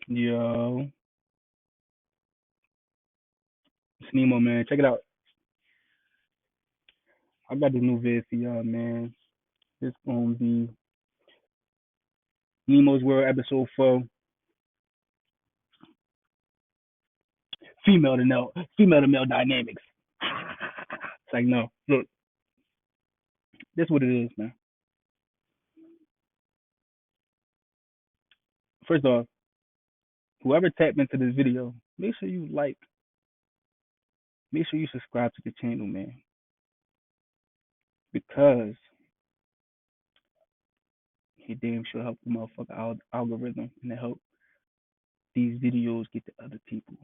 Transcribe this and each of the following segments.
Yo, it's Nemo, man. Check it out. I got this new vid for y'all, man. It's gonna be Nemo's World episode 4. Female to male dynamics. It's like no, look, this is what it is, man. First off, whoever tapped into this video, make sure you subscribe to the channel, man, because it damn sure help the motherfucker algorithm and to help these videos get to other people.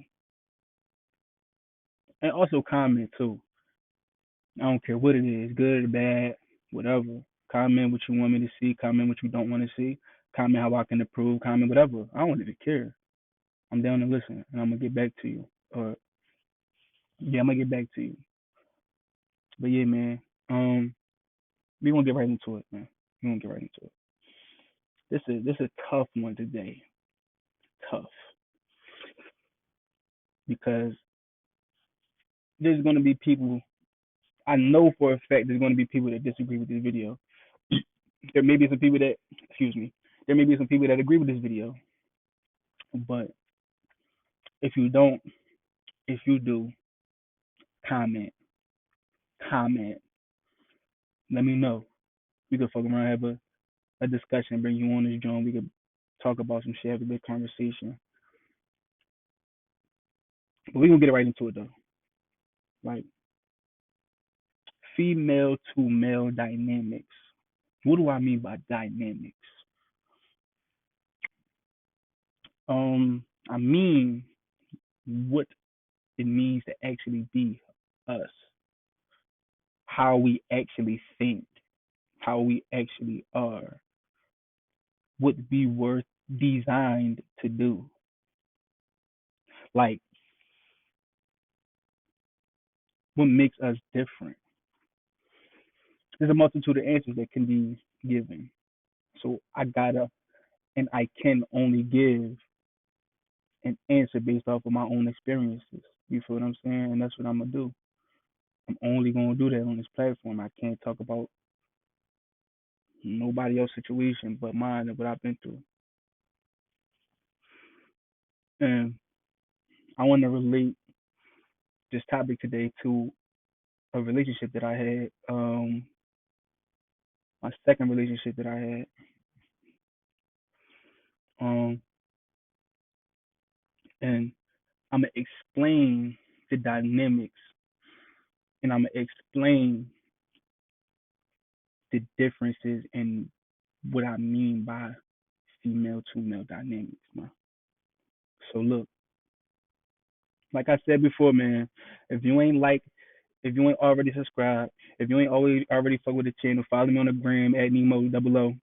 And also comment too. I don't care what it is, good or bad, whatever. Comment what you want me to see. Comment what you don't want to see. Comment how I can improve. Comment whatever. I don't even care. I'm down to listen, and I'm gonna get back to you. Or yeah, I'm gonna get back to you. But yeah, man. We gonna get right into it, man. We gonna get right into it. This is a tough one today. Tough because there's gonna be people. I know for a fact there's gonna be people that disagree with this video. There may be some people that, excuse me. There may be some people that agree with this video, but if you don't, if you do, comment, comment. Let me know. We could fuck around, have a discussion, bring you on this joint. We could talk about some shit, have a good conversation. But we gonna get right into it though. Like female to male dynamics. What do I mean by dynamics? I mean what it means to actually be us, how we actually think, how we actually are, what we were designed to do. Like what makes us different. There's a multitude of answers that can be given. So I gotta and I can only give an answer based off of my own experiences. You feel what I'm saying? And that's what I'm gonna do. I'm only gonna do that on this platform. I can't talk about nobody else's situation but mine and what I've been through. And I want to relate this topic today to a relationship that I had, my second relationship that I had. Um, and I'm gonna explain the dynamics, and I'm gonna explain the differences in what I mean by female to male dynamics, man. So look, like I said before, man, if you ain't like, if you ain't already subscribed, if you ain't already fuck with the channel, follow me on the gram at Nemo double O,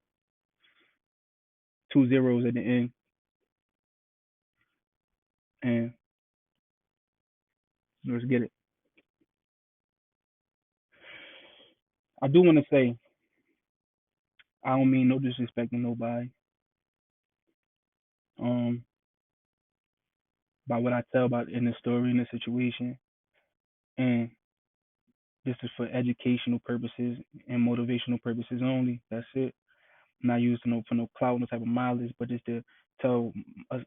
two zeros at the end, and let's get it. I do want to say I don't mean no disrespect to nobody. Um, by what I tell about in the story in the situation, and this is for educational purposes and motivational purposes only. That's it. I'm not using no for no clout, no type of mileage, but just to tell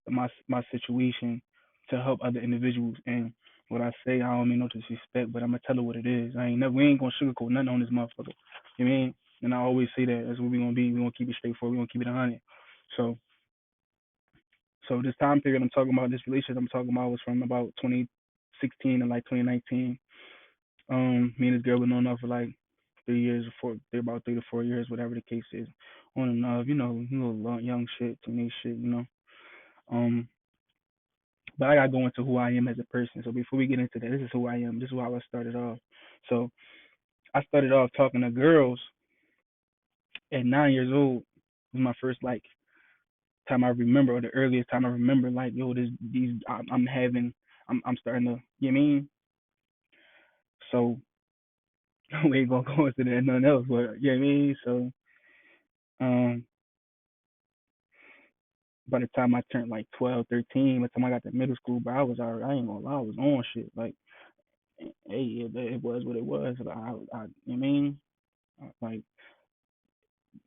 my situation to help other individuals. And what I say, I don't mean no disrespect, but I'm gonna tell her what it is. We ain't gonna sugarcoat nothing on this motherfucker. You know what I mean? And I always say that that's what we gonna be. We gonna keep it straightforward. We gonna keep it 100. So, so this time period I'm talking about, this relationship I'm talking about was from about 2016 to like 2019. Me and this girl been on off for like 3 years, they're about 3 to 4 years, whatever the case is, on and off. Young shit, teenage shit. Um, but I gotta go into who I am as a person. So before we get into that, this is who I am. This is how I started off. So I started off talking to girls at 9 years old. It was my first like time I remember, or the earliest time I remember. Like yo, I'm having, I'm starting to. You know what I mean? So we ain't gonna go into that nothing else, but you know what I mean. So um, by the time I turned like 12, 13, by the time I got to middle school, but I was already, I ain't gonna lie, I was on shit. Like, hey, it was what it was. Like, you know what I mean? Like,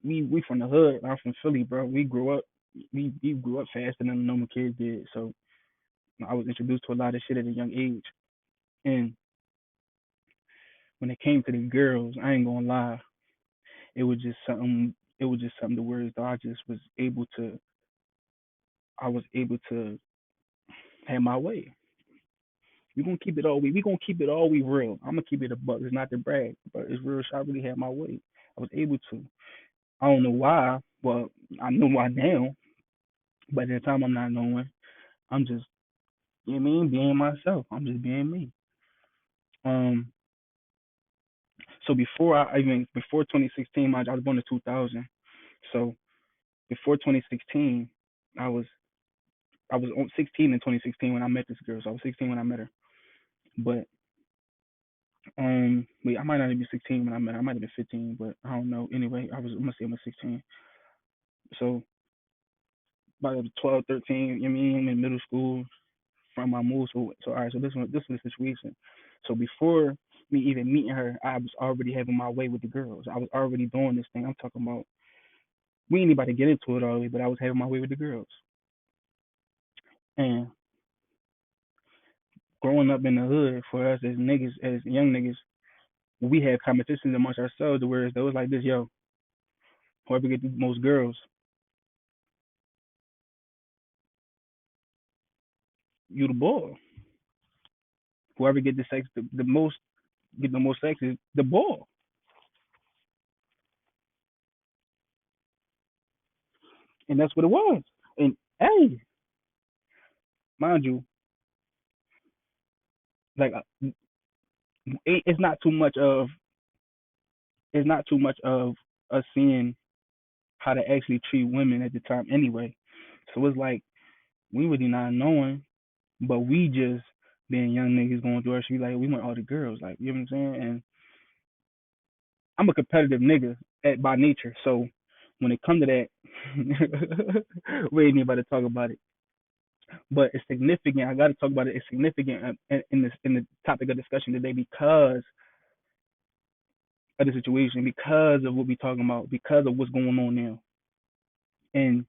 we from the hood. I'm from Philly, bro. We grew up faster than the normal kids did. So I was introduced to a lot of shit at a young age. And when it came to the girls, I ain't gonna lie, it was just something. It was just something to where though I just was able to. I was able to have my way. We gonna keep it all we. We gonna keep it all we real. I'm gonna keep it a buck. It's not to brag, but it's real. Shit. I really had my way. I was able to. I don't know why. Well, I know why now, but at the time I'm not knowing. I'm just, you know what I mean, being myself. I'm just being me. Um, so before 2016, I was born in 2000. So before 2016, I was I was 16 in 2016 when I met this girl. So I was 16 when I met her. But wait, I might not even be 16 when I met her. I might have been 15, but I don't know. Anyway, I'm gonna say I'm 16. So by 12, 13, you know what I mean, in middle school, from my move. So all right. So this was the situation. So before me even meeting her, I was already having my way with the girls. I was already doing this thing. I'm talking about we ain't about to get into it all the way, but I was having my way with the girls. And growing up in the hood for us as niggas, as young niggas, we had competitions amongst ourselves. Whereas there was like this, yo, whoever get the most girls, you the boy. Whoever get the sex, the most get the most sex is the boy. And that's what it was. And hey, mind you, like it's not too much of it's not too much of us seeing how to actually treat women at the time anyway. So it's like we really not knowing, but we just being young niggas going through our shit. Like we want all the girls, like you know what I'm saying. And I'm a competitive nigga by nature, so when it come to that, we ain't about to talk about it. But it's significant. I got to talk about it. It's significant in the topic of discussion today because of the situation, because of what we talking about, because of what's going on now, and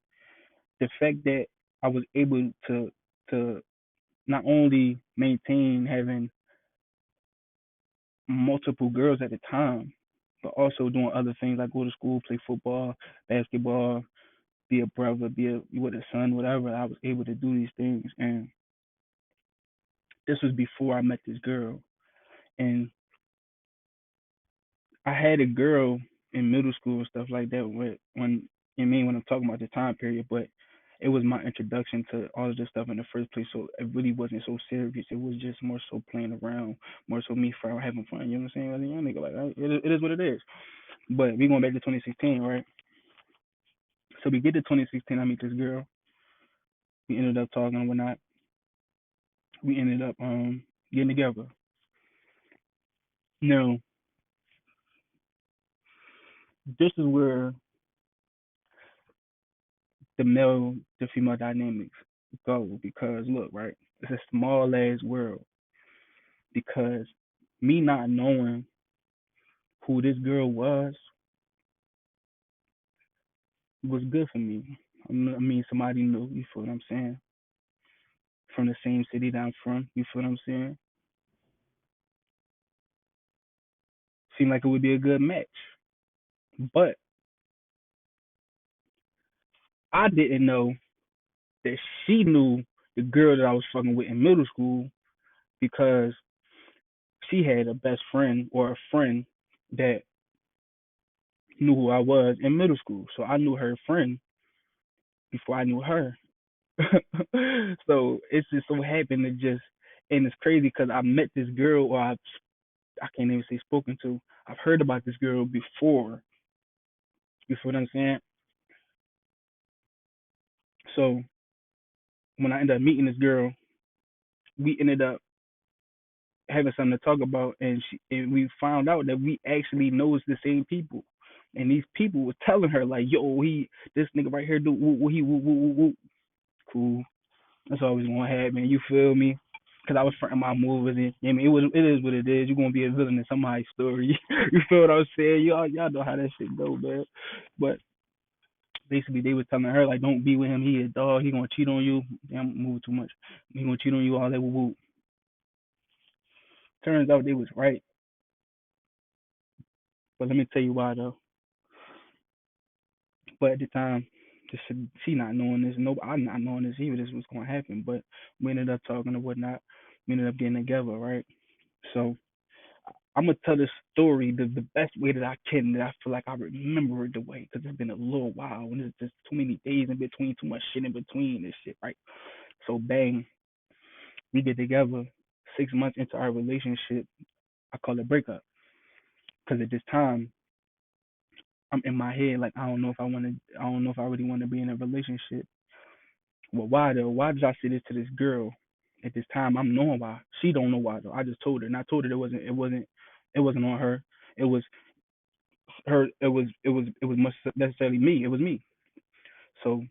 the fact that I was able to not only maintain having multiple girls at the time, but also doing other things like go to school, play football, basketball, be a brother, be a with a son, whatever. I was able to do these things, and this was before I met this girl. And I had a girl in middle school and stuff like that. When I mean when I'm talking about the time period, but it was my introduction to all of this stuff in the first place. So it really wasn't so serious. It was just more so playing around, more so me for having fun. You know what I'm saying? As a young nigga, like it is what it is. But we going back to 2016, right? So we get to 2016. I meet this girl. We ended up talking and whatnot. We ended up getting together. Now this is where the male to female dynamics go because look, right? It's a small ass world because me not knowing who this girl was good for me. I mean, somebody knew. You feel what I'm saying? From the same city that I'm from. You feel what I'm saying? Seemed like it would be a good match, but I didn't know that she knew the girl that I was fucking with in middle school because she had a best friend or a friend that knew who I was in middle school. So I knew her friend before I knew her. So it's just so happened to just, and it's crazy because I met this girl, or I can't even say spoken to. I've heard about this girl before. You feel what I'm saying? So when I ended up meeting this girl, we ended up having something to talk about, and we found out that we actually knows the same people. And these people were telling her like, "Yo, this nigga right here do woo, woo, he woo, woo, woo, woo." cool. That's always gonna happen. You feel me? Cause I was fronting my moves, and I mean, it is what it is. You're gonna be a villain in somebody's story. You feel what I'm saying? Y'all know how that shit go, man. But basically, they was telling her like, don't be with him. He a dog. He gonna cheat on you. Damn, I'm moving too much. He gonna cheat on you. All that woo woo. Turns out they was right. But let me tell you why though. But at the time, just she not knowing this, no, I'm not knowing this either. This was gonna happen. But we ended up talking and whatnot. We ended up getting together, right? So I'm gonna tell this story the best way that I can. That I feel like I remember it the way, because it's been a little while and there's just too many days in between, too much shit in between this shit, right? So bang, we get together. 6 months into our relationship, I call it breakup, because at this time I'm in my head like I don't know if I want to. I don't know if I really want to be in a relationship. Well, why though? Why did I say this to this girl? At this time, I'm knowing why. She don't know why though. I just told her, and I told her it wasn't on her. It was her. It was much necessarily me. It was me. So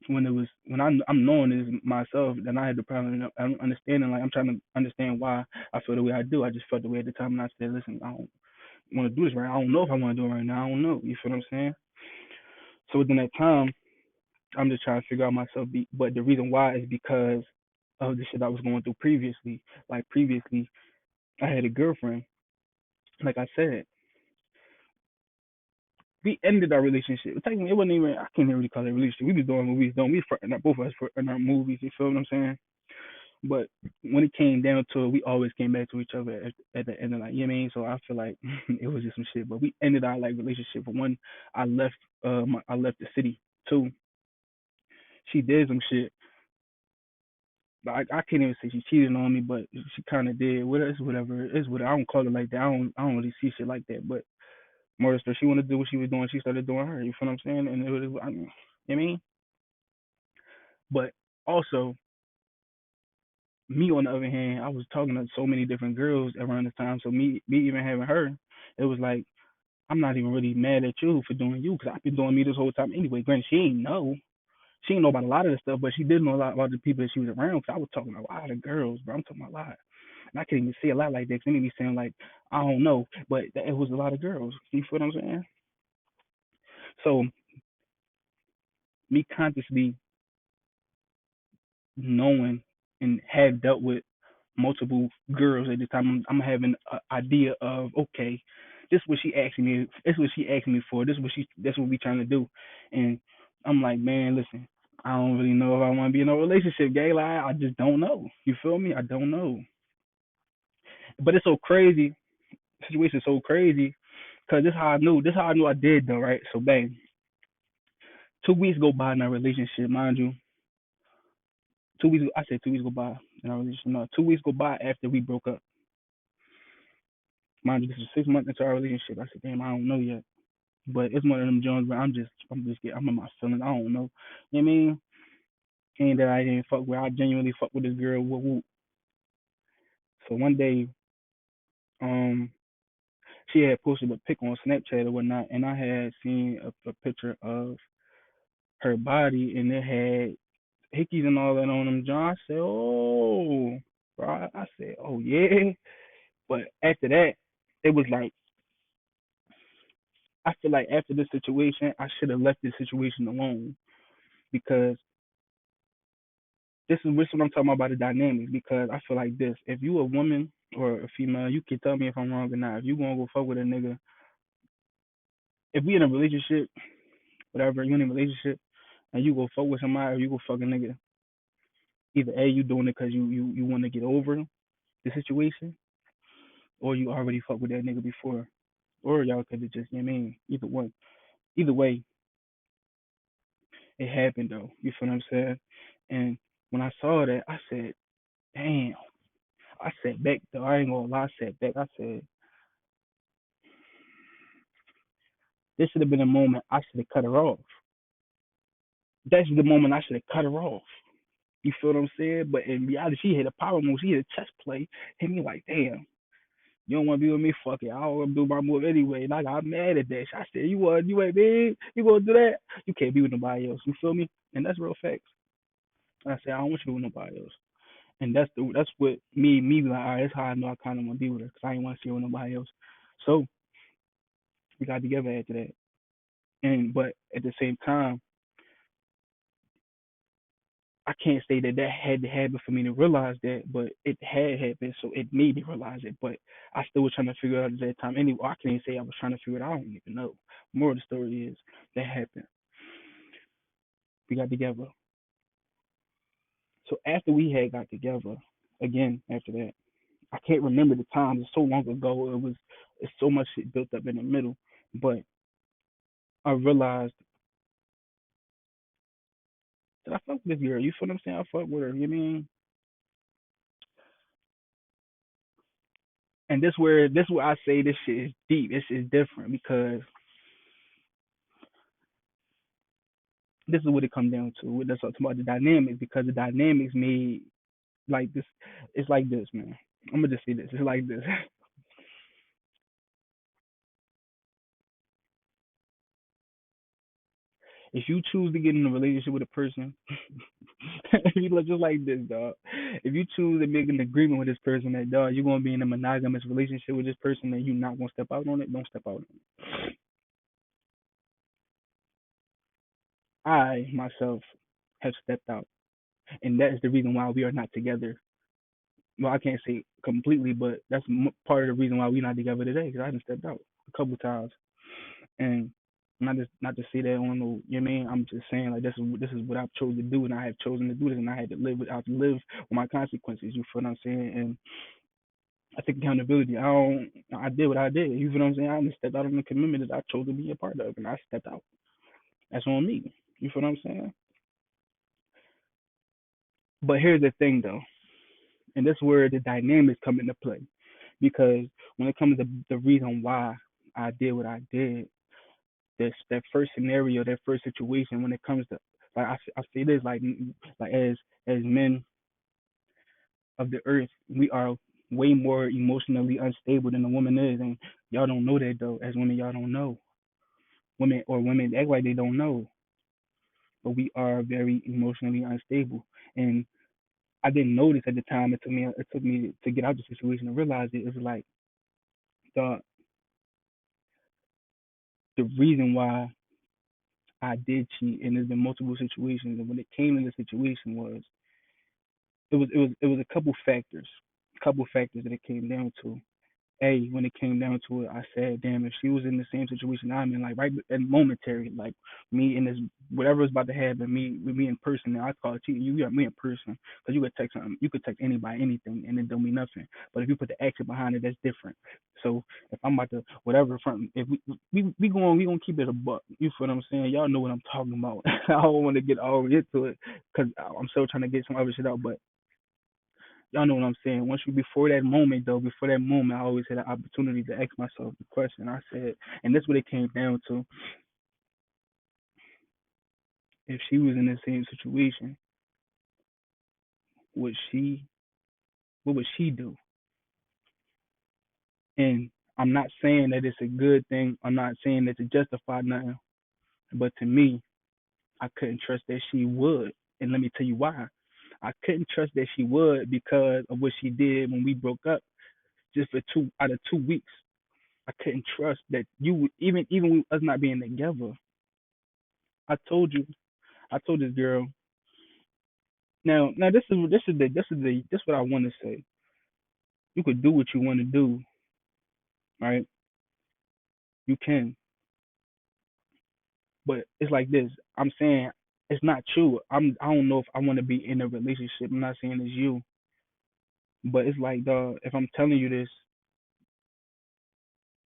when I'm knowing this myself, then I had the problem. I'm understanding. Like I'm trying to understand why I feel the way I do. I just felt the way at the time, and I said, listen, I don't want to do this right. I don't know if I want to do it right now. I don't know. You feel what I'm saying? So within that time, I'm just trying to figure out myself. But the reason why is because of the shit I was going through previously. Like previously, I had a girlfriend. Like I said, we ended our relationship. Technically, it wasn't even. I can't even really call it a relationship. We was doing what we was doing. We was fronting both of us for in our movies. You feel what I'm saying? But when it came down to it, we always came back to each other at the end of like, you know what I mean? So I feel like it was just some shit. But we ended our like relationship. For one, I left I left the city. Two, she did some shit. But I can't even say she cheated on me, but she kind of did. Whatever. It's whatever. I don't call it like that. I don't really see shit like that. But more so, she wanted to do what she was doing. She started doing her. You feel what I'm saying? And it was, I mean, you know what I mean? But also, me on the other hand, I was talking to so many different girls around the time. So me even having her, it was like I'm not even really mad at you for doing you, because I've been doing me this whole time anyway. Granted, she ain't know about a lot of the stuff, but she did know a lot about the people that she was around. Cause I was talking to a lot of girls, bro. I'm talking about a lot, and I can't even say a lot like that. Cause it made me sound like I don't know, but it was a lot of girls. You feel what I'm saying? So me consciously knowing and have dealt with multiple girls at this time, I'm having an idea of, okay, this is what she asking me. This is what she asking me for. This is what we trying to do. And I'm like, man, listen, I don't really know if I want to be in a relationship, gay. Like I just don't know. You feel me? I don't know. But it's so crazy. The situation's so crazy because this how I knew. This how I knew I did though, right? So bang, 2 weeks go by in our relationship, mind you. 2 weeks. I said 2 weeks go by in our relationship. No, 2 weeks go by after we broke up. Mind you, this is 6 months into our relationship. I said, damn, I don't know yet. But it's one of them Jones where I'm in my feelings. I don't know. You know what I mean? And that I didn't fuck with. I genuinely fuck with this girl. Whoop, whoop. So one day, um, she had posted a pic on Snapchat or whatnot, and I had seen a picture of her body, and it had hickeys and all that on them. John, I said, oh, bro. I said, oh yeah. But after that, it was like I feel like after this situation, I should have left this situation alone, because this is what I'm talking about the dynamics. Because I feel like this: if you a woman or a female, you can tell me if I'm wrong or not. If you gonna go fuck with a nigga, if we in a relationship, whatever, you in a relationship, and you go fuck with somebody or you go fuck a nigga, either A, you doing it because you want to get over the situation, or you already fuck with that nigga before, or y'all could have just, you know what I mean, either one. Either way, it happened though. You feel what I'm saying? And when I saw that, I said, damn. I sat back though. I ain't gonna lie. I sat back. I said, this should have been a moment I should have cut her off. That's the moment I should have cut her off. You feel what I'm saying? But in reality, she hit a power move. She hit a chest play. Hit me like, damn, you don't want to be with me? Fuck it. I don't want to do my move anyway. And I got mad at that. I said, you ain't big. You gonna do that? You can't be with nobody else. You feel me? And that's real facts. I said I don't want you with nobody else. And that's what me like. All right, that's how I know I kind of want to be with her because I ain't want to see her with nobody else. So we got together after that. And but at the same time, I can't say that that had to happen for me to realize that, but it had happened, so it made me realize it. But I still was trying to figure it out at that time. Anyway, I can't say I was trying to figure it out. I don't even know. More of the story is that happened. We got together. So after we had got together, again after that, I can't remember the time. It's so long ago. It's so much shit built up in the middle. But I realized that I fuck with this girl. You feel what I'm saying? I fuck with her. You know what I mean? And this where I say this shit is deep. This is different because this is what it comes down to. That's what I'm talking about the dynamics because the dynamics made like this. It's like this, man. I'm gonna just say this. It's like this. If you choose to get in a relationship with a person, you look just like this, dog. If you choose to make an agreement with this person that dog, you're gonna be in a monogamous relationship with this person and you're not gonna step out on it, don't step out on it. I myself have stepped out, and that is the reason why we are not together. Well, I can't say completely, but that's part of the reason why we're not together today because I haven't stepped out a couple times, and not to say that on no, you know what I mean. I'm just saying like this is what I've chosen to do, and I have chosen to do this, and I had to live with I have to live with my consequences. You feel what I'm saying? And I take accountability. I did what I did. You feel what I'm saying? I just stepped out on the commitment that I chose to be a part of, and I stepped out. That's on me. You feel what I'm saying? But here's the thing though, and this is where the dynamics come into play. Because when it comes to the reason why I did what I did, that first scenario, that first situation, when it comes to like I say this like as men of the earth, we are way more emotionally unstable than a woman is, and y'all don't know that though. As women, y'all don't know. Women act like they don't know, but we are very emotionally unstable. And I didn't notice at the time. It took me to get out of the situation to realize it. It was like the the reason why I did cheat, and there's been multiple situations. And when it came to the situation, it was a couple factors that it came down to. When it came down to it, I said, damn, if she was in the same situation I'm in, like right and momentary, like me in this whatever was about to happen, me with me in person. Now I call it cheating. You got me in person because you could text something, you could text anybody anything, and it don't mean nothing. But if you put the action behind it, that's different. So if I'm about to whatever front, if we gonna keep it a buck. You feel what I'm saying? Y'all know what I'm talking about. I don't want to get all into it because I'm still trying to get some other shit out, but y'all know what I'm saying. Once you before that moment, I always had an opportunity to ask myself the question. I said, and this is what it came down to: if she was in the same situation, would she? What would she do? And I'm not saying that it's a good thing. I'm not saying that to justify nothing. But to me, I couldn't trust that she would. And let me tell you why. I couldn't trust that she would because of what she did when we broke up. Just for 2 weeks, I couldn't trust that you would even with us not being together. I told you, I told this girl. Now this is what I want to say. You could do what you want to do, right? You can, but it's like this. I'm saying it's not true. I don't know if I want to be in a relationship. I'm not saying it's you, but it's like, dog, if I'm telling you this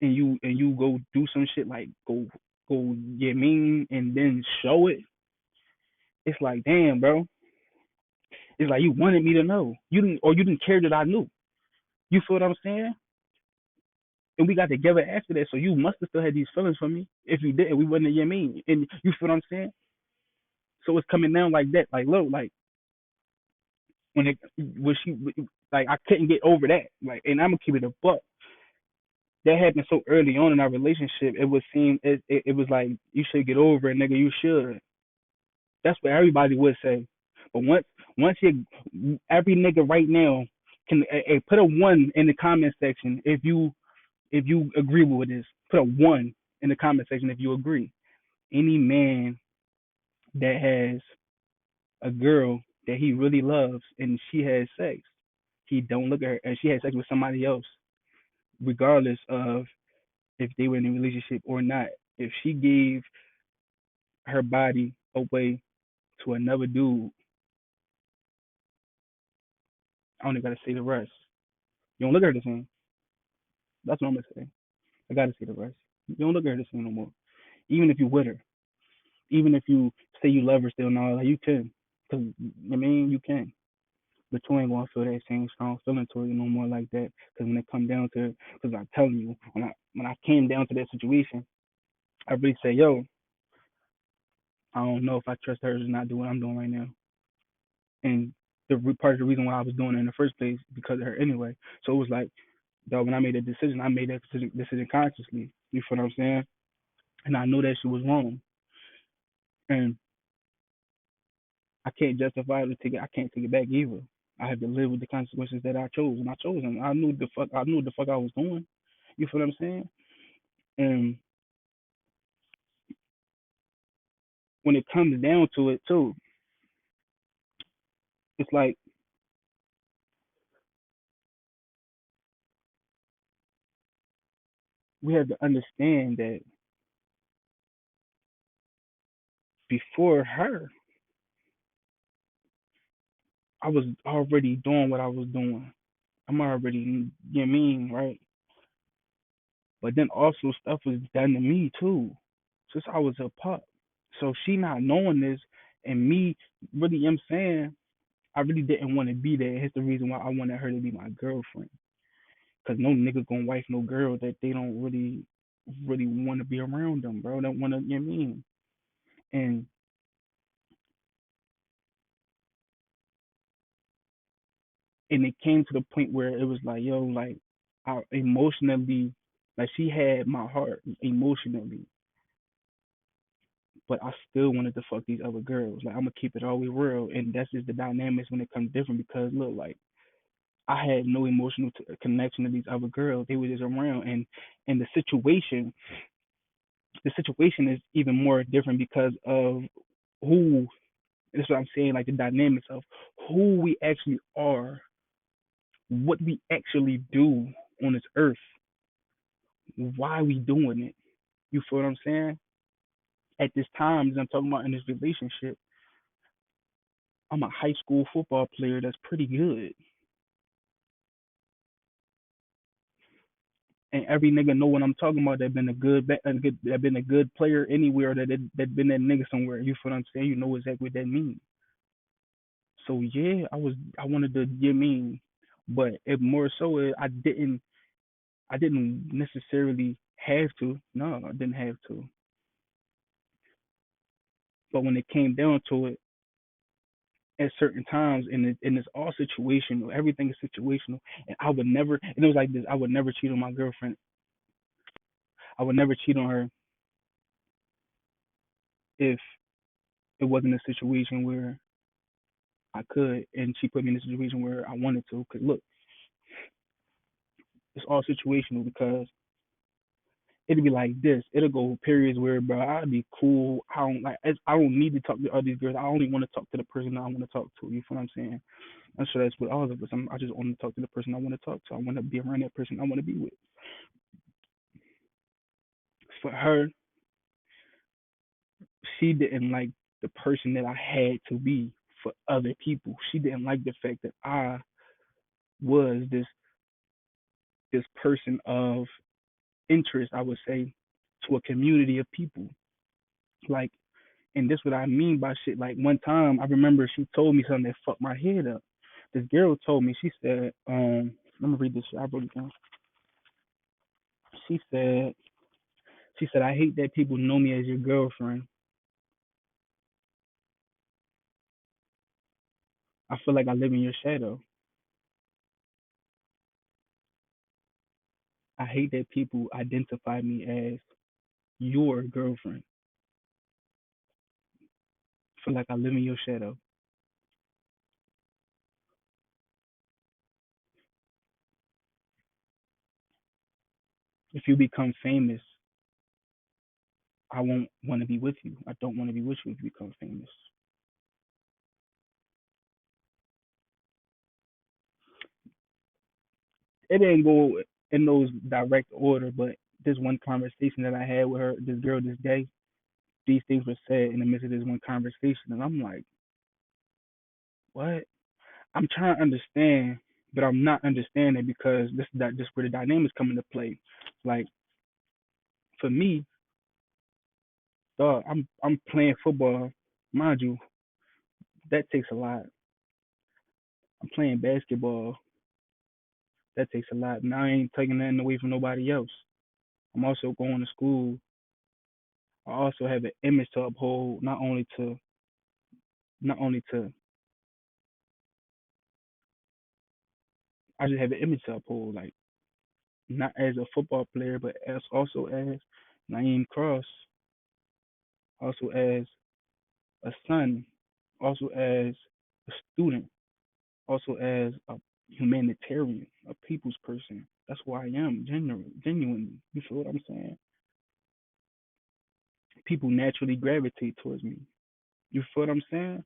and you go do some shit like go get mean and then show it, it's like, damn, bro. It's like you wanted me to know. You didn't care that I knew. You feel what I'm saying? And we got together after that, so you must have still had these feelings for me. If you didn't, we wouldn't have yet mean. And you feel what I'm saying? So it's coming down like that, like low, like when it was she, like I couldn't get over that, like, and I'm gonna keep it a buck. That happened so early on in our relationship. It would seem it was like you should get over it, nigga. You should. That's what everybody would say. But Once you, every nigga right now can put a one in the comment section if you agree with this. Put a one in the comment section if you agree. Any man that has a girl that he really loves and she has sex, he don't look at her and she has sex with somebody else, regardless of if they were in a relationship or not. If she gave her body away to another dude, I only gotta say the rest. You don't look at her the same. That's what I'm gonna say. I gotta say the rest. You don't look at her the same no more. Even if you with her, even if you say you love her still now, like you can, cause I mean you can, but you ain't gonna feel that same strong feeling toward you no more like that. Cause when it come down to, cause I'm telling you, when I came down to that situation, I really say, yo, I don't know if I trust her to not do what I'm doing right now, and part of the reason why I was doing it in the first place because of her anyway. So it was like, dog, when I made that decision, I made that decision consciously. You feel what I'm saying? And I knew that she was wrong, and I can't justify it to take it. I can't take it back either. I have to live with the consequences that I chose, and I chose them. I knew the fuck. I knew what the fuck I was doing. You feel what I'm saying? And when it comes down to it, too, it's like we have to understand that before her, I was already doing what I was doing. I'm already, you know what I mean, right? But then also stuff was done to me too, since I was a pup. So she not knowing this, and me really, I'm saying, I really didn't want to be there. It's the reason why I wanted her to be my girlfriend. Cause no nigga gonna wife no girl that they don't really want to be around them, bro. Don't want to, you know what I mean? And it came to the point where it was like, yo, like I emotionally, like she had my heart emotionally, but I still wanted to fuck these other girls. Like I'm gonna keep it always real, and that's just the dynamics when it comes different. Because look, like I had no emotional connection to these other girls. They were just around, and the situation is even more different because of who. That's what I'm saying. Like the dynamics of who we actually are, what we actually do on this earth, why we doing it. You feel what I'm saying? At this time, as I'm talking about in this relationship, I'm a high school football player that's pretty good, and every nigga know what I'm talking about. That been that been a good player anywhere. That been that nigga somewhere. You feel what I'm saying? You know exactly what that means. So yeah, I wanted to get mean, but it more so I didn't necessarily have to. No, I didn't have to. But when it came down to it, at certain times, and it's all situational. Everything is situational, and I would never. And it was like this: I would never cheat on my girlfriend. I would never cheat on her if it wasn't a situation where I could, and she put me in a situation where I wanted to. Cause look, it's all situational because it'll be like this. It'll go periods where, bro, I'll be cool. I don't need to talk to all these girls. I only want to talk to the person I want to talk to. You feel what I'm saying? I'm sure that's with all of us. I just want to talk to the person I want to talk to. I want to be around that person I want to be with. For her, she didn't like the person that I had to be for other people. She didn't like the fact that I was this person of interest, I would say, to a community of people. Like, and this what I mean by shit. Like one time, I remember she told me something that fucked my head up. This girl told me. She said, let me read this shit. I wrote it down. She said, I hate that people know me as your girlfriend. I feel like I live in your shadow. I hate that people identify me as your girlfriend. I feel like I live in your shadow. If you become famous, I won't want to be with you. I don't want to be with you if you become famous. It didn't go in those direct order, but this one conversation that I had with her, this girl, this day, these things were said in the midst of this one conversation, and I'm like, what? I'm trying to understand, but I'm not understanding because this where the dynamics come into play. Like for me, dog, I'm playing football, mind you, that takes a lot. I'm playing basketball, that takes a lot. Now I ain't taking nothing away from nobody else. I'm also going to school. I also have an image to uphold, not only to I just have an image to uphold, like not as a football player, but as also as Naeem Cross, also as a son, also as a student, also as a humanitarian, a people's person. That's who I am, genuinely. You feel what I'm saying? People naturally gravitate towards me. You feel what I'm saying?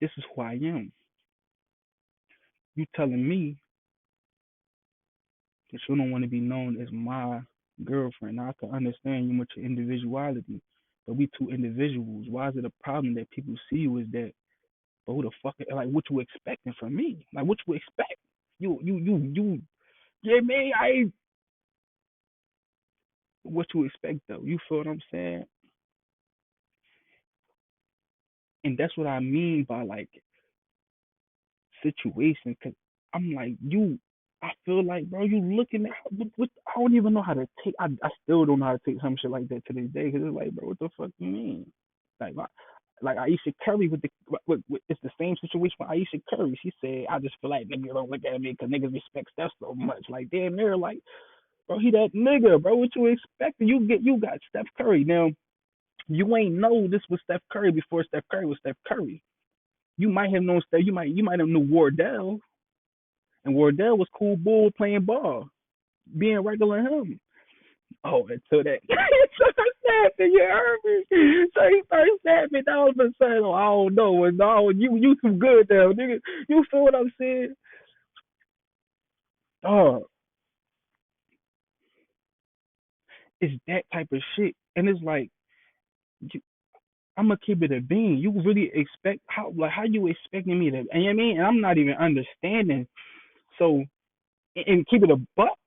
This is who I am. You telling me that you don't want to be known as my girlfriend. Now, I can understand you with your individuality, but we two individuals. Why is it a problem that people see you as that? But who the fuck? Like, what you expecting from me? Like, what you expect? You. Yeah, man. What you expect though? You feel what I'm saying? And that's what I mean by like situation. Cause I'm like you. I feel like, bro, you looking at I don't even know how to take. I still don't know how to take some shit like that to this day. Cause it's like, bro, what the fuck you mean? Like, like Aisha Curry it's the same situation with Aisha Curry. She said, I just feel like niggas don't look at me because niggas respect Steph so much. Like, damn, they're like, bro, he that nigga, bro. What you expecting? You got Steph Curry now. You ain't know this was Steph Curry before Steph Curry was Steph Curry. You might have known Steph. You might have known Wardell, and Wardell was cool bull playing ball, being regular him. Oh, until that he started snapping, you heard me. So he started snapping. All of a sudden, oh, I don't know, and no, you too good now, nigga. You feel what I'm saying? Oh, it's that type of shit, and it's like you, I'm gonna keep it a bean. You really expect how you expecting me to, and you know what I mean? And I'm not even understanding. So and keep it a buck.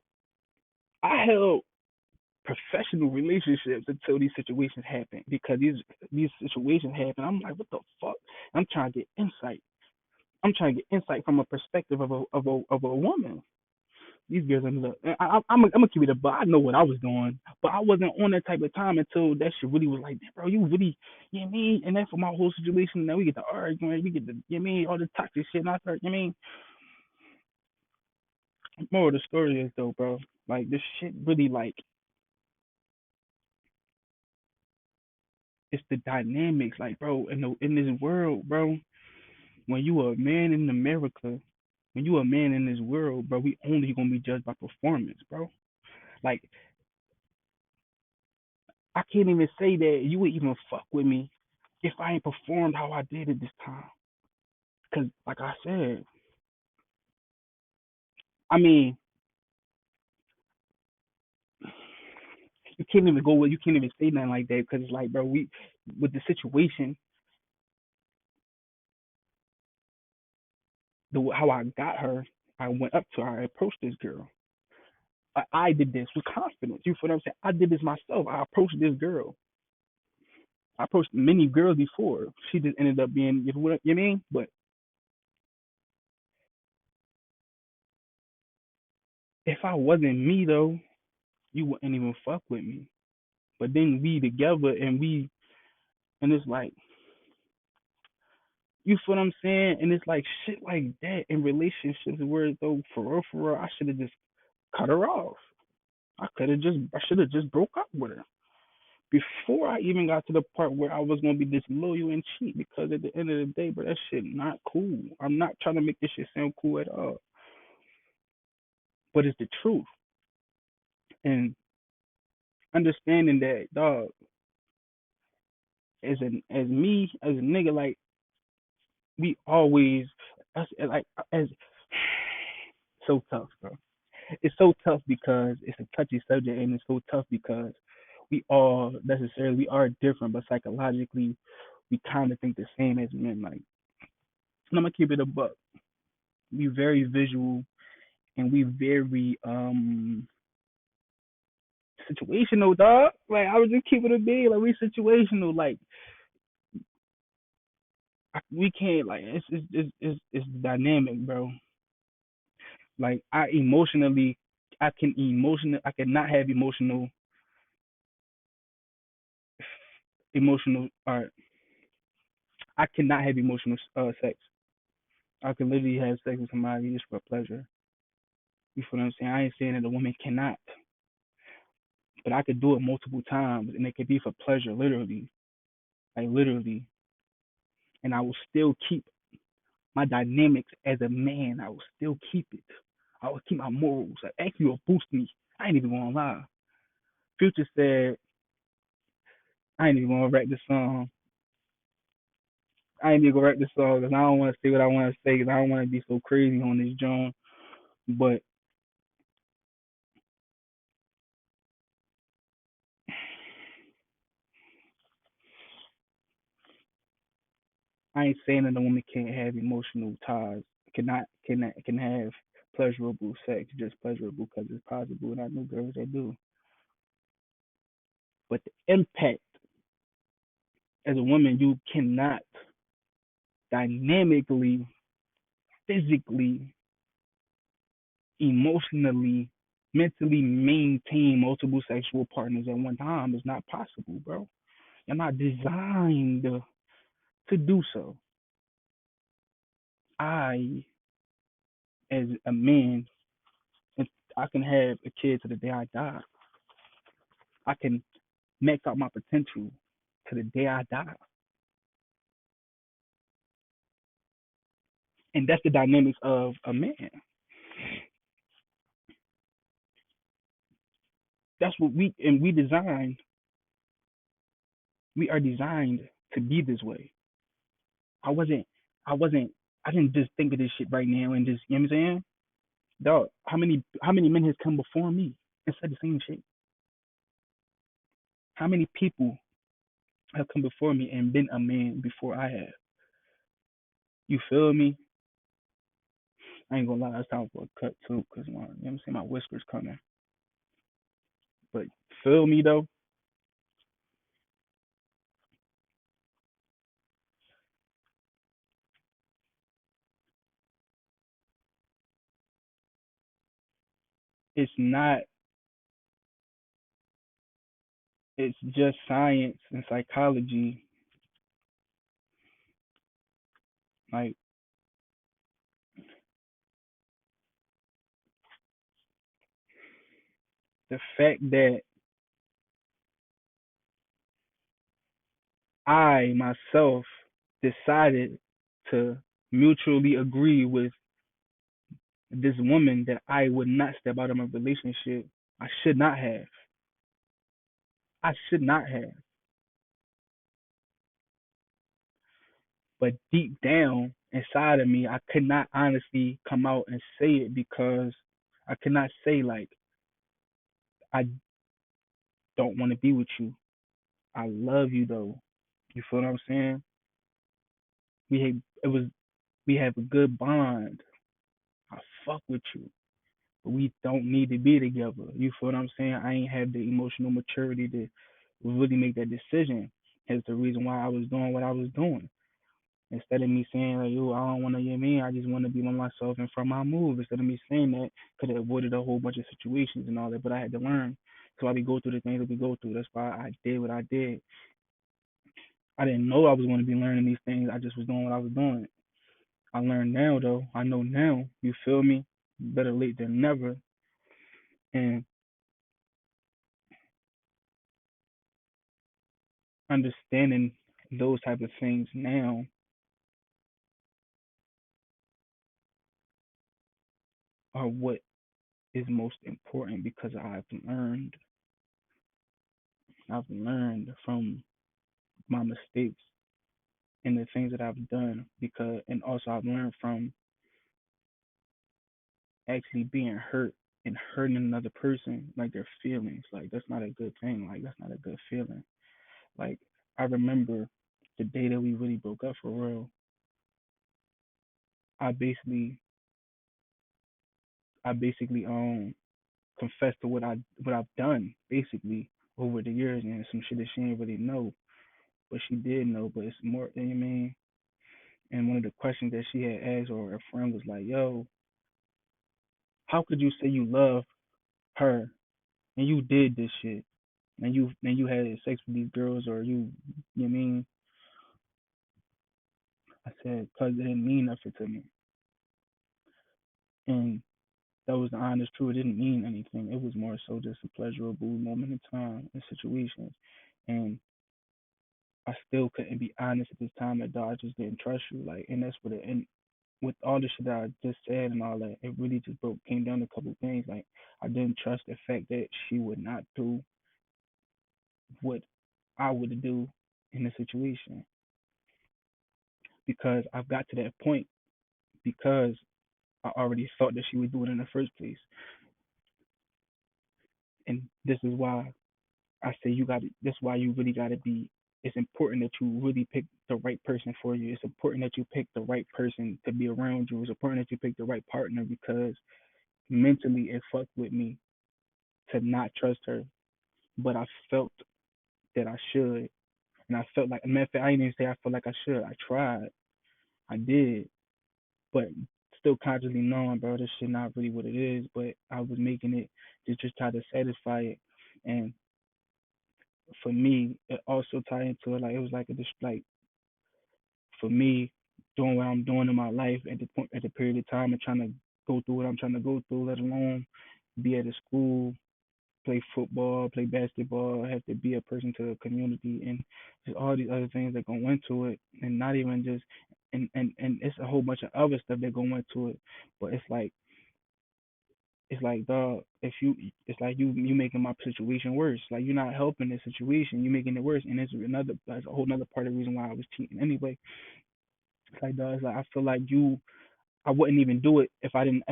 I held professional relationships until these situations happen because these situations happen. I'm like, what the fuck? I'm trying to get insight. I'm trying to get insight from a perspective of a woman. These girls ended up. I'm gonna keep it a but I know what I was doing, but I wasn't on that type of time until that shit really was like, bro, you really, you know what I mean? And then for my whole situation, now we get the argument, we get the, you know what I mean, all the toxic shit, and I start, you know what I mean? More of the story is though, bro, like this shit really like it's the dynamics, like, bro, in this world, bro. When you are a man in America, when you are a man in this world, bro, we only gonna be judged by performance, bro. Like I can't even say that you would even fuck with me if I ain't performed how I did it this time. Cause like I said, I mean, you can't even say nothing like that because it's like, bro, we with the situation, the how I got her, I went up to her, I approached this girl. I did this with confidence. You feel what I'm saying? I did this myself. I approached this girl. I approached many girls before. She just ended up being, you know what you mean? But if I wasn't me though, you wouldn't even fuck with me. But then we together and it's like, you feel what I'm saying? And it's like shit like that in relationships where though for real, I should have just cut her off. I should have just broke up with her before I even got to the part where I was gonna be disloyal and cheat. Because at the end of the day, bro, that shit not cool. I'm not trying to make this shit sound cool at all, but it's the truth. and understanding that, dog, as me as a nigga, like we always, us like as so tough, bro. It's so tough because it's a touchy subject, and it's so tough because we are different, but psychologically we kind of think the same as men. Like, and I'm gonna keep it a buck. We very visual, and we very situational, dog. Like, I was just keeping it big. Like, we situational. Like, we can't, like, it's dynamic, bro. Like, I cannot have or I cannot have emotional sex. I can literally have sex with somebody just for pleasure. You feel what I'm saying? I ain't saying that a woman cannot, but I could do it multiple times, and it could be for pleasure, literally, like literally. And I will still keep my dynamics as a man. I will still keep it. I will keep my morals. Like, actually, will boost me. I ain't even gonna lie. Future said, I ain't even gonna write the song. I ain't even gonna write the song because I don't want to say what I want to say because I don't want to be so crazy on this joint. But I ain't saying that a woman can't have emotional ties, can have pleasurable sex, just pleasurable because it's possible, and I know girls that do. But the impact as a woman, you cannot dynamically, physically, emotionally, mentally maintain multiple sexual partners at one time. It's not possible, bro. You're not designed to do so. I, as a man, if I can have a kid to the day I die. I can max out my potential to the day I die. And that's the dynamics of a man. That's what we are designed to be this way. I wasn't, I wasn't, I didn't just think of this shit right now and just, you know what I'm saying? Dog, how many men has come before me and said the same shit? How many people have come before me and been a man before I have? You feel me? I ain't gonna lie, it's time for a cut too, cause you know what I'm saying, my whispers coming. But feel me though, it's not it's just science and psychology. Like, the fact that I myself decided to mutually agree with this woman that I would not step out of my relationship. I should not have. I should not have. But deep down inside of me, I could not honestly come out and say it because I could not say, like, I don't want to be with you. I love you though. You feel what I'm saying? We had, it was we have a good bond. I fuck with you, but we don't need to be together. You feel what I'm saying? I ain't have the emotional maturity to really make that decision. That's the reason why I was doing what I was doing. Instead of me saying like, yo, I don't want to get me, I just want to be by myself and from my move. Instead of me saying that, could have avoided a whole bunch of situations and all that. But I had to learn. So I we go through the things that we go through. That's why I did what I did. I didn't know I was going to be learning these things. I just was doing what I was doing. I learned now though. I know now. You feel me? Better late than never. And understanding those type of things now are what is most important because I've learned from my mistakes and the things that I've done, because and also I've learned from actually being hurt and hurting another person, like their feelings. Like that's not a good thing. Like that's not a good feeling. Like I remember the day that we really broke up for real. I basically I basically confessed to what I've done basically over the years, and some shit that she didn't really know, but she did know. But it's more, you know what I mean. And one of the questions that she had asked, or her friend was like, "Yo, how could you say you love her and you did this shit, and you had sex with these girls, or you know what I mean?" I said, "Cause it didn't mean nothing to me," and that was the honest truth. It didn't mean anything. It was more so just a pleasurable moment in time and situations, and I still couldn't be honest at this time. That dog, I just didn't trust you. Like, and that's what it. And with all the shit that I just said and all that, it really just came down to a couple of things. Like, I didn't trust the fact that she would not do what I would do in the situation, because I've got to that point because I already thought that she would do it in the first place. And this is why I say you got to. That's why you really got to be. It's important that you really pick the right person for you. It's important that you pick the right person to be around you. It's important that you pick the right partner, because mentally it fucked with me to not trust her, but I felt that I should, and I felt like, a matter of fact, I didn't even say I felt like I should. I tried, I did, but still consciously knowing, bro, this shit not really what it is. But I was making it to just try to satisfy it, and for me, it also tied into it. Like it was like a just like for me doing what I'm doing in my life at the point, at the period of time, and trying to go through what I'm trying to go through, let alone be at a school, play football, play basketball, have to be a person to the community, and just all these other things that go into it, and not even just, and it's a whole bunch of other stuff that go into it. But it's like, dog, if you, it's like you making my situation worse. Like you're not helping the situation, you making it worse, and that's a whole another part of the reason why I was cheating anyway. It's like, dog, it's like I feel like you, I wouldn't even do it if I didn't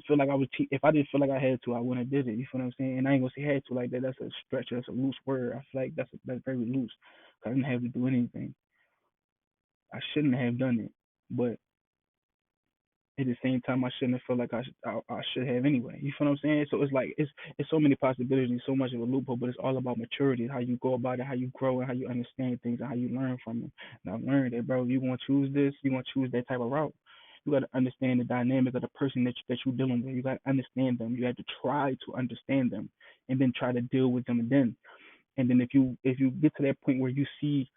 feel like I was cheat. If I didn't feel like I had to, I wouldn't have did it. You feel what I'm saying? And I ain't gonna say had to like that. That's a stretch. That's a loose word. I feel like that's very loose. 'Cause I didn't have to do anything. I shouldn't have done it, but at the same time, I shouldn't have felt like I should have anyway. You feel what I'm saying? So it's like it's so many possibilities, so much of a loophole, but it's all about maturity, how you go about it, how you grow, and how you understand things, and how you learn from them. And I've learned that, bro. You want to choose this, you want to choose that type of route. You got to understand the dynamic of the person that you're dealing with. You got to understand them. You have to try to understand them, and then try to deal with them. And then if you get to that point where you see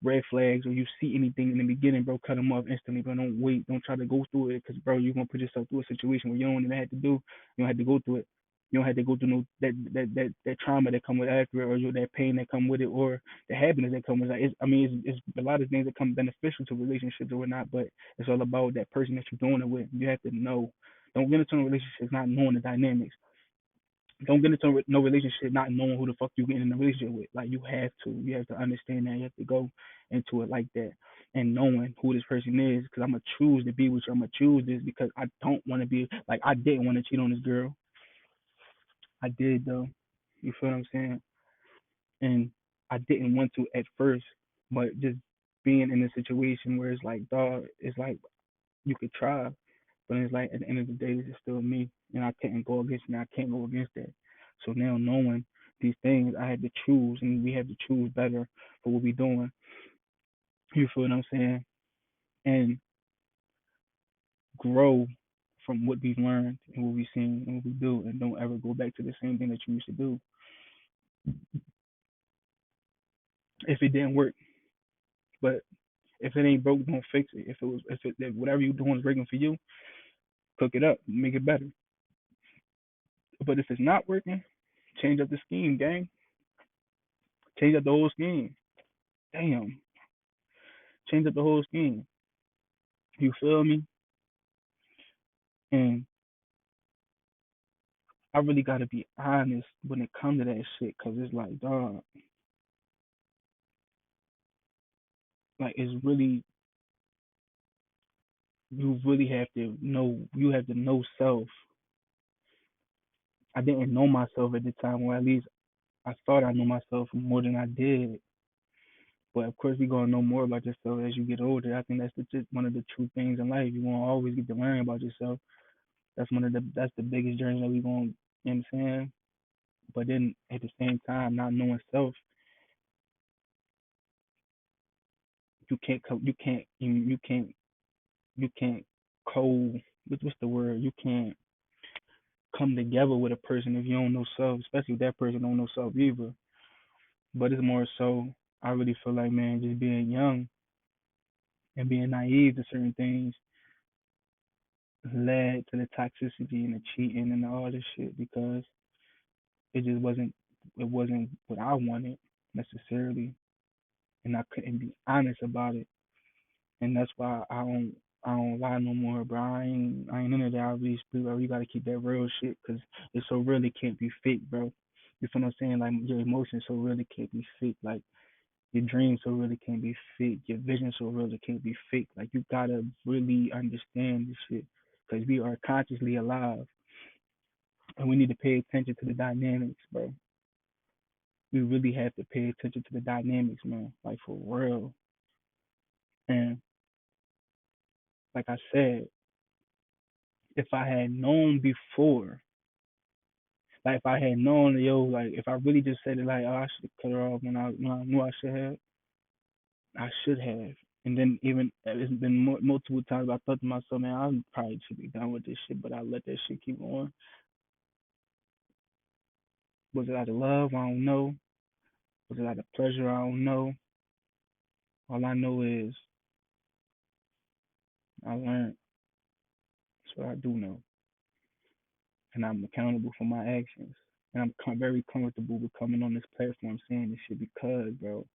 red flags or you see anything in the beginning, bro, cut them off instantly, bro. Don't wait. Don't try to go through it, because, bro, you're going to put yourself through a situation where you don't even have to do. You don't have to go through it. You don't have to go through no that trauma that come with after it, or that pain that come with it, or the happiness that comes with it. I mean, it's a lot of things that come beneficial to relationships or whatnot, but it's all about that person that you're doing it with. You have to know. Don't get into a relationship not knowing the dynamics. Don't get into no relationship not knowing who the fuck you getting in a relationship with. Like you have to. You have to understand that. You have to go into it like that, and knowing who this person is. Because I'm gonna choose to be with you. I'm gonna choose this because I don't want to be like, I didn't want to cheat on this girl. I did though. You feel what I'm saying? And I didn't want to at first, but just being in a situation where it's like, dog, it's like you could try, but it's like at the end of the day, it's still me, and I can't go against me. I can't go against that. So now knowing these things, I had to choose, and we have to choose better for what we're doing. You feel what I'm saying? And grow from what we've learned and what we've seen and what we do, and don't ever go back to the same thing that you used to do. If it didn't work, but if it ain't broke, don't fix it. If whatever you're doing is working for you, cook it up, make it better. But if it's not working, change up the scheme, gang. Change up the whole scheme. Damn, change up the whole scheme. You feel me? And I really gotta be honest when it comes to that shit, cause it's like, dog, like it's really, you really have to know, you have to know self. I didn't know myself at the time, or at least I thought I knew myself more than I did. But of course, you're gonna know more about yourself as you get older. I think that's just one of the true things in life. You're gonna always get to learn about yourself. That's the biggest journey that we gonna, you know what I'm saying? But then at the same time, not knowing self, you can't co what's the word? You can't come together with a person if you don't know self, especially if that person don't know self either. But it's more so, I really feel like, man, just being young and being naive to certain things led to the toxicity and the cheating and all this shit, because it just wasn't what I wanted necessarily, and I couldn't be honest about it. And that's why I don't lie no more, bro. I ain't into that. I really speak, bro. You gotta keep that real shit, cause it's so real it can't be fake, bro. You feel what I'm saying? Like, your emotions so real it can't be fake. Like, your dreams so real it can't be fake. Your vision so real it can't be fake. Like, you gotta really understand this shit, cause we are consciously alive, and we need to pay attention to the dynamics, bro. We really have to pay attention to the dynamics, man. Like, for real. And like I said, if I had known before, like if I had known, yo, like if I really just said it, like, oh, I should cut her off when I knew I should have, I should have. And then even it's been multiple times I thought to myself, man, I probably should be done with this shit, but I let that shit keep going. Was it out of love? I don't know. Was it out of pleasure? I don't know. All I know is I learned. That's what I do know, and I'm accountable for my actions. And I'm very comfortable with coming on this platform saying this shit because, bro,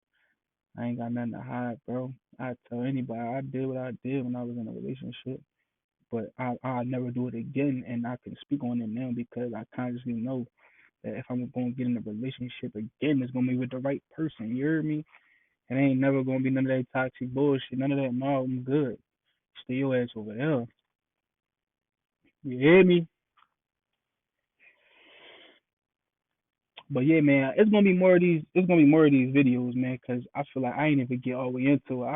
I ain't got nothing to hide, bro. I tell anybody I did what I did when I was in a relationship, but I'll never do it again, and I can speak on it now because I consciously know that if I'm gonna get in a relationship again, it's gonna be with the right person. You hear me? It ain't never gonna be none of that toxic bullshit, none of that. No, I'm good. Stay your ass over there. You hear me? But yeah, man, it's gonna be more of these. It's gonna be more of these videos, man, because I feel like I ain't even get all the way into it.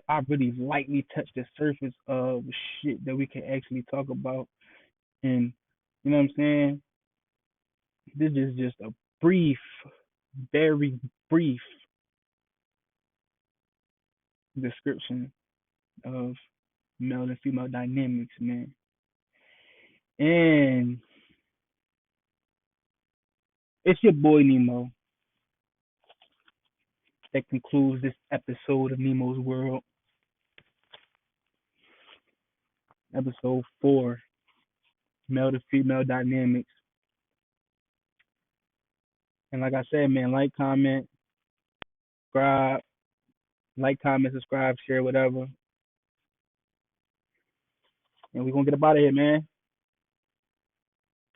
I really lightly touched the surface of shit that we can actually talk about, and you know what I'm saying. This is just a brief, very brief description of male and female dynamics, man. And it's your boy Nemo that concludes this episode of Nemo's World, episode 4, male to female dynamics. And like I said, man, subscribe, subscribe, share, whatever. And we're gonna get up out of here, man.